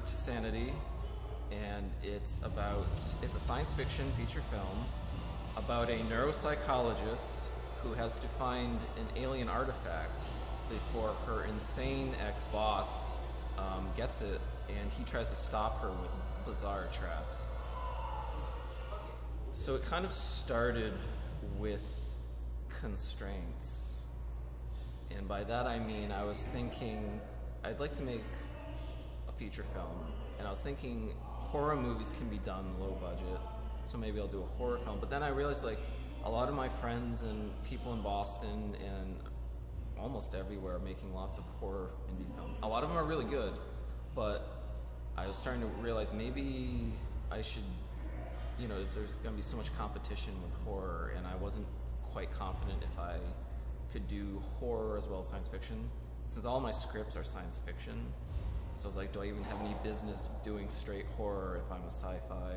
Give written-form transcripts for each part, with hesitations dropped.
Sanity, and it's a science fiction feature film about a neuropsychologist who has to find an alien artifact before her insane ex-boss gets it, and he tries to stop her with bizarre traps. So it kind of started with constraints, and by that I mean I was thinking I'd like to make feature film, and I was thinking horror movies can be done low budget, so maybe I'll do a horror film. But then I realized like a lot of my friends and people in Boston and almost everywhere are making lots of horror indie films. A lot of them are really good, but I was starting to realize maybe I should, there's going to be so much competition with horror, and I wasn't quite confident if I could do horror as well as science fiction, since all my scripts are science fiction. So I was like, do I even have any business doing straight horror if I'm a sci-fi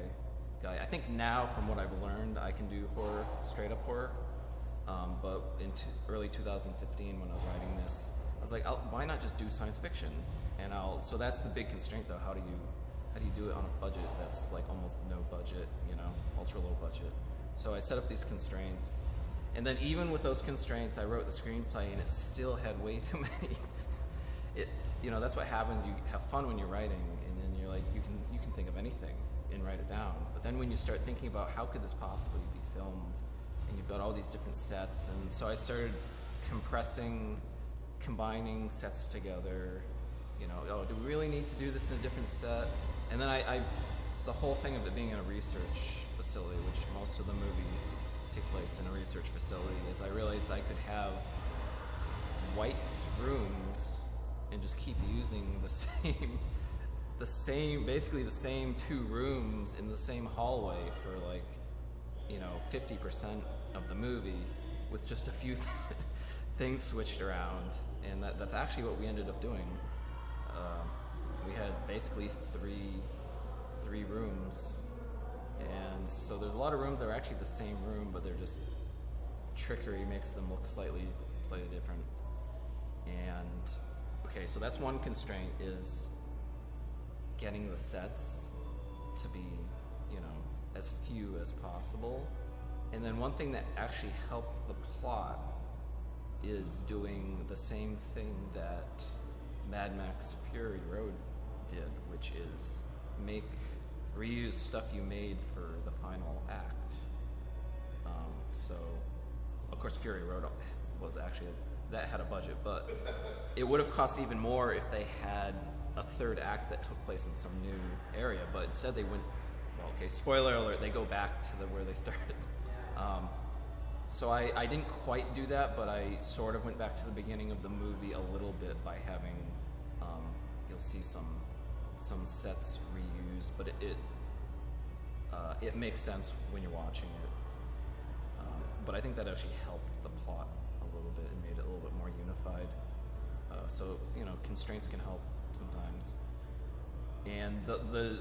guy? I think now, from what I've learned, I can do horror, straight up horror. But in early 2015, when I was writing this, I was like, why not just do science fiction? And so that's the big constraint, though. How do you do it on a budget that's like almost no budget, ultra low budget? So I set up these constraints, and then even with those constraints, I wrote the screenplay, and it still had way too many. That's what happens. You have fun when you're writing, and then you're like, you can think of anything and write it down. But then when you start thinking about how could this possibly be filmed, and you've got all these different sets, and so I started combining sets together. Do we really need to do this in a different set? And then the whole thing of it being in a research facility, which most of the movie takes place in a research facility, is I realized I could have white rooms and just keep using basically the same two rooms in the same hallway for 50% of the movie, with just a few things switched around, and that's actually what we ended up doing. We had basically three rooms, and so there's a lot of rooms that are actually the same room, but they're just trickery makes them look slightly different. And okay, so that's one constraint, is getting the sets to be, as few as possible. And then one thing that actually helped the plot is doing the same thing that Mad Max Fury Road did, which is reuse stuff you made for the final act. So, of course, Fury Road was actually that had a budget, but it would have cost even more if they had a third act that took place in some new area. But instead, they went. Well, okay, spoiler alert: they go back to where they started. So I didn't quite do that, but I sort of went back to the beginning of the movie a little bit by having. You'll see some sets reused, but it makes sense when you're watching it. But I think that actually helped the plot a little bit and made it a little bit more unified. So constraints can help sometimes. And the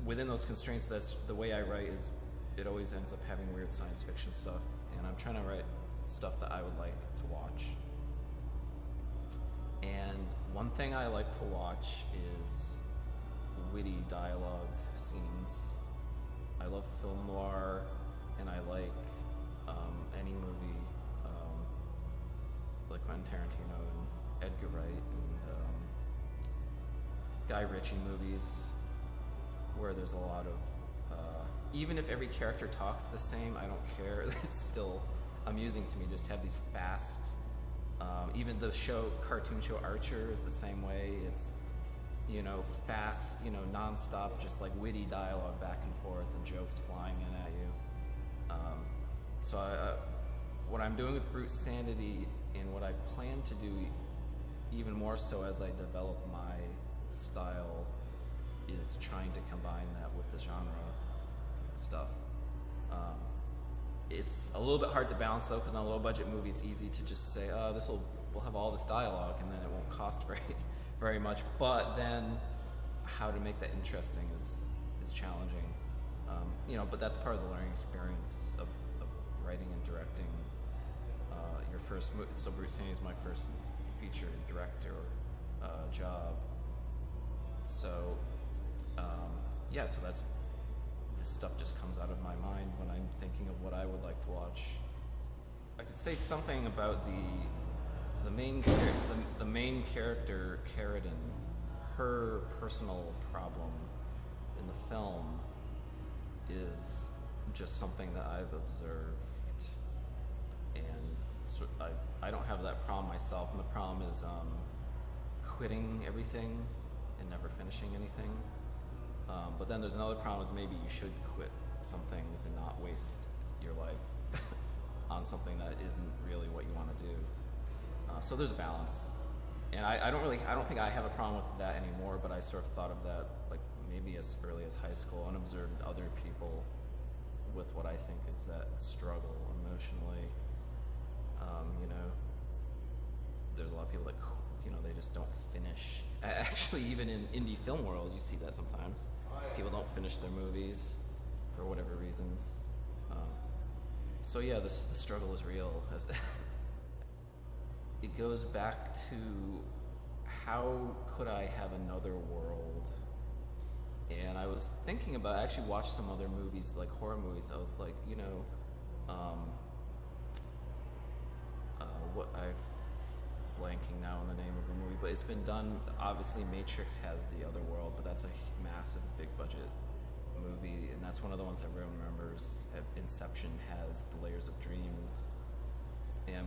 within those constraints, that's the way I write. Is it always ends up having weird science fiction stuff, and I'm trying to write stuff that I would like to watch. And one thing I like to watch is witty dialogue scenes. I love film noir, and I like any movie like Quentin Tarantino and Edgar Wright and Guy Ritchie movies, where there's a lot of even if every character talks the same, I don't care. It's still amusing to me. Just have these fast. Even the cartoon show Archer is the same way. It's fast, nonstop, just like witty dialogue back and forth and jokes flying in at you. So what I'm doing with Brute Sanity and what I plan to do even more so as I develop my style, is trying to combine that with the genre stuff. It's a little bit hard to balance though, because on a low budget movie it's easy to just say, oh, we'll have all this dialogue and then it won't cost very much. But then how to make that interesting is challenging. But that's part of the learning experience of writing and directing. Your first movie, so Bruce Sanity is my first feature director job. So so this stuff just comes out of my mind when I'm thinking of what I would like to watch. I could say something about the main character, Carradine. Her personal problem in the film is just something that I've observed, and so I don't have that problem myself. And the problem is quitting everything and never finishing anything. But then there's another problem, is maybe you should quit some things and not waste your life on something that isn't really what you want to do. So there's a balance, and I don't think I have a problem with that anymore. But I sort of thought of that like maybe as early as high school, and observed other people with what I think is that struggle emotionally. There's a lot of people that they just don't finish. Actually, even in indie film world, you see that sometimes. People don't finish their movies for whatever reasons. The struggle is real. It goes back to, how could I have another world? And I was thinking about, I actually watched some other movies, like horror movies. I was like, I'm blanking now on the name of the movie, but it's been done. Obviously, Matrix has The Other World, but that's a massive, big budget movie, and that's one of the ones that everyone remembers. Inception has The Layers of Dreams,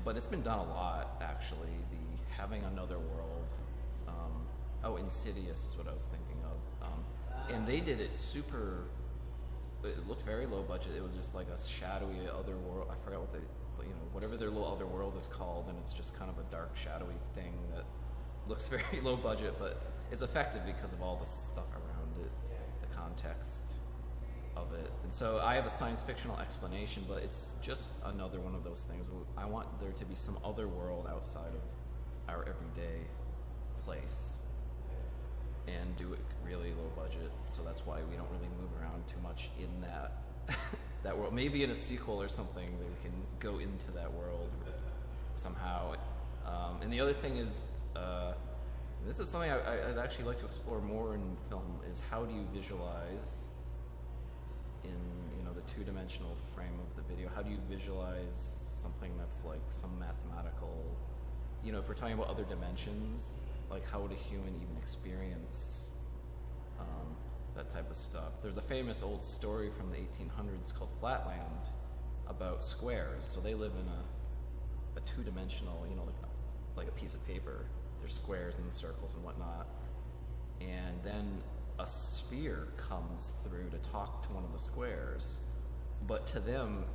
but it's been done a lot actually. The having another world. Insidious is what I was thinking of, and they did it super. It looked very low budget. It was just like a shadowy other world. I forgot what whatever their little other world is called, and it's just kind of a dark, shadowy thing that looks very low budget, but it's effective because of all the stuff around it, the context of it. And so I have a science fictional explanation, but it's just another one of those things. I want there to be some other world outside of our everyday place, and do it really low budget. So that's why we don't really move around too much in that that world. Maybe in a sequel or something that we can go into that world somehow. And the other thing is, this is something I'd actually like to explore more in film, is how do you visualize in the two-dimensional frame of the video? How do you visualize something that's like some mathematical, if we're talking about other dimensions, like how would a human even experience that type of stuff? There's a famous old story from the 1800s called Flatland about squares. So they live in a two-dimensional, like a piece of paper. There's squares and circles and whatnot. And then a sphere comes through to talk to one of the squares. But to them,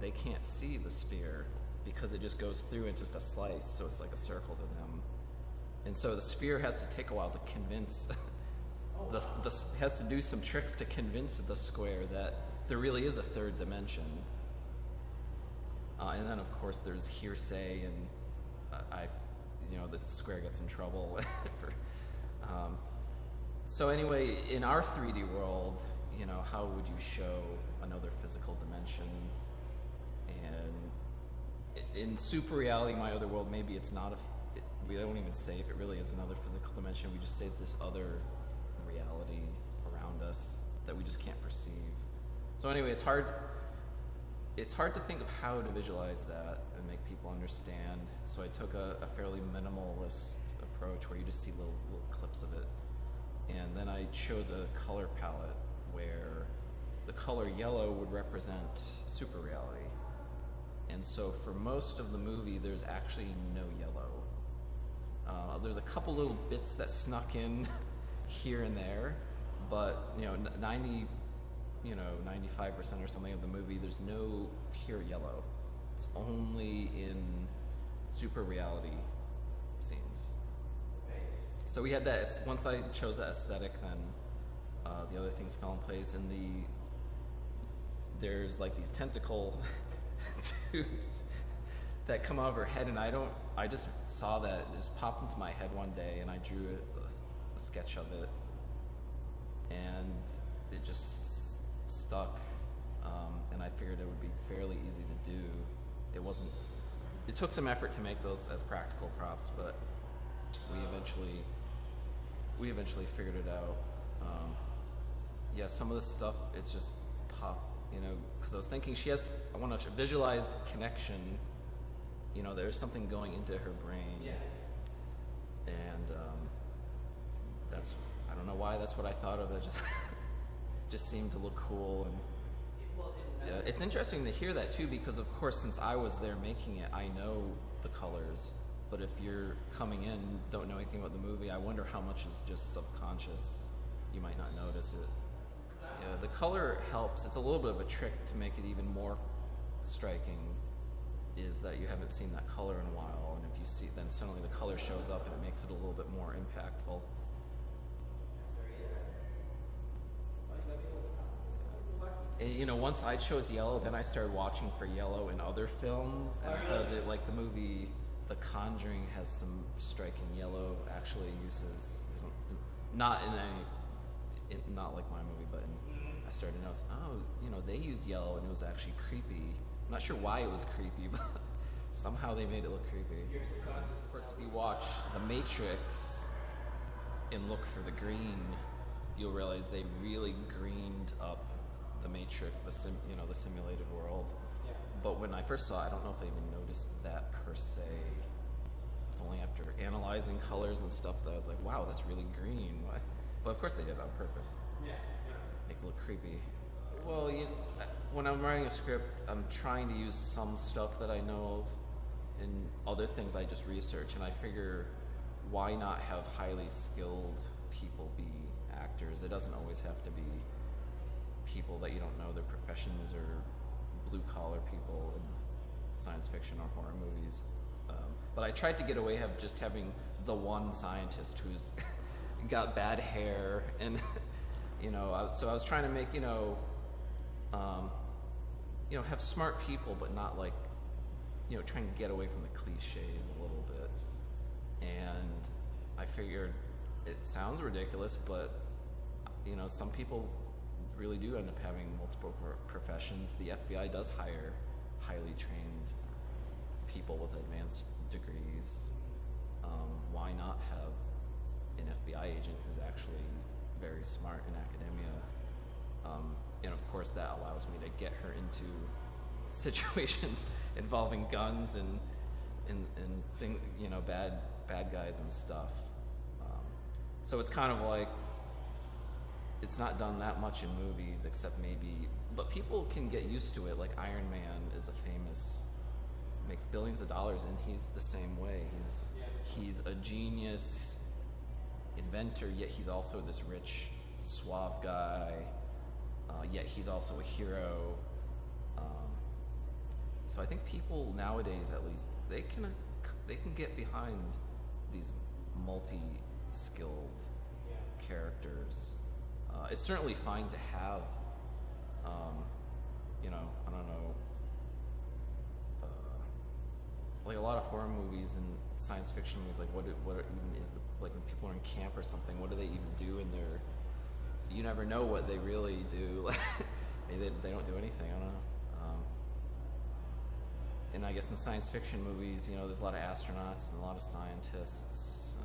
they can't see the sphere because it just goes through, it's just a slice, so it's like a circle to them. And so the sphere has to take a while to convince, has to do some tricks to convince the square that there really is a third dimension. And then of course there's hearsay, and the square gets in trouble. So anyway, in our 3D world, how would you show another physical dimension? And in super reality, my other world, maybe it's not we don't even say if it really is another physical dimension. We just say this other reality around us that we just can't perceive. So anyway, it's hard to think of how to visualize that and make people understand. So I took a fairly minimalist approach where you just see little clips of it. And then I chose a color palette where the color yellow would represent super reality. And so for most of the movie, there's actually no yellow. There's a couple little bits that snuck in here and there, but 95% or something of the movie, there's no pure yellow. It's only in super reality scenes. So we had that. Once I chose that aesthetic, then the other things fell in place. And there's like these tentacle tubes that come out of her head, and I just saw that, it just popped into my head one day, and I drew a sketch of it, and it just stuck, and I figured it would be fairly easy to do. It took some effort to make those as practical props, but we eventually figured it out. Yeah, some of this stuff, it's just pop, because I was thinking I want to visualize connection. There's something going into her brain. Yeah. And I don't know why, that's what I thought of. It just seemed to look cool. And yeah, it's interesting to hear that too, because of course, since I was there making it, I know the colors. But if you're coming in, don't know anything about the movie, I wonder how much is just subconscious. You might not notice it. Yeah, the color helps. It's a little bit of a trick to make it even more striking, is that you haven't seen that color in a while, and if you see, then suddenly the color shows up and it makes it a little bit more impactful. And, once I chose yellow, then I started watching for yellow in other films, and because like the movie The Conjuring has some striking yellow actually uses, not like my movie, but I started to notice, they used yellow and it was actually creepy. I'm not sure why it was creepy, but somehow they made it look creepy. First, if you watch The Matrix and look for the green, you'll realize they really greened up the Matrix, the simulated world. Yeah. But when I first saw it, I don't know if I even noticed that per se. It's only after analyzing colors and stuff that I was like, wow, that's really green. Why? But of course they did it on purpose. Yeah. Makes it look creepy. Well, when I'm writing a script, I'm trying to use some stuff that I know of, and other things I just research, and I figure, why not have highly skilled people be actors? It doesn't always have to be people that you don't know their professions, or blue-collar people in science fiction or horror movies. But I tried to get away from just having the one scientist who's got bad hair, and so I was trying to make have smart people, but not like trying to get away from the cliches a little bit. And I figured, it sounds ridiculous, but some people really do end up having multiple professions. The FBI does hire highly trained people with advanced degrees. Why not have an FBI agent who's actually very smart in academia? And of course that allows me to get her into situations involving guns and bad guys and stuff. So it's kind of like, it's not done that much in movies, except maybe, but people can get used to it. Like Iron Man is makes billions of dollars, and he's the same way. He's a genius inventor, yet he's also this rich, suave guy, yet he's also a hero. So I think people nowadays, at least, they can get behind these multi-skilled characters. It's certainly fine to have, I don't know, like a lot of horror movies and science fiction movies, like what even is like when people are in camp or something, what do they even do in their, you never know what they really do. Like maybe they don't do anything, I don't know. And I guess in science fiction movies, there's a lot of astronauts and a lot of scientists. And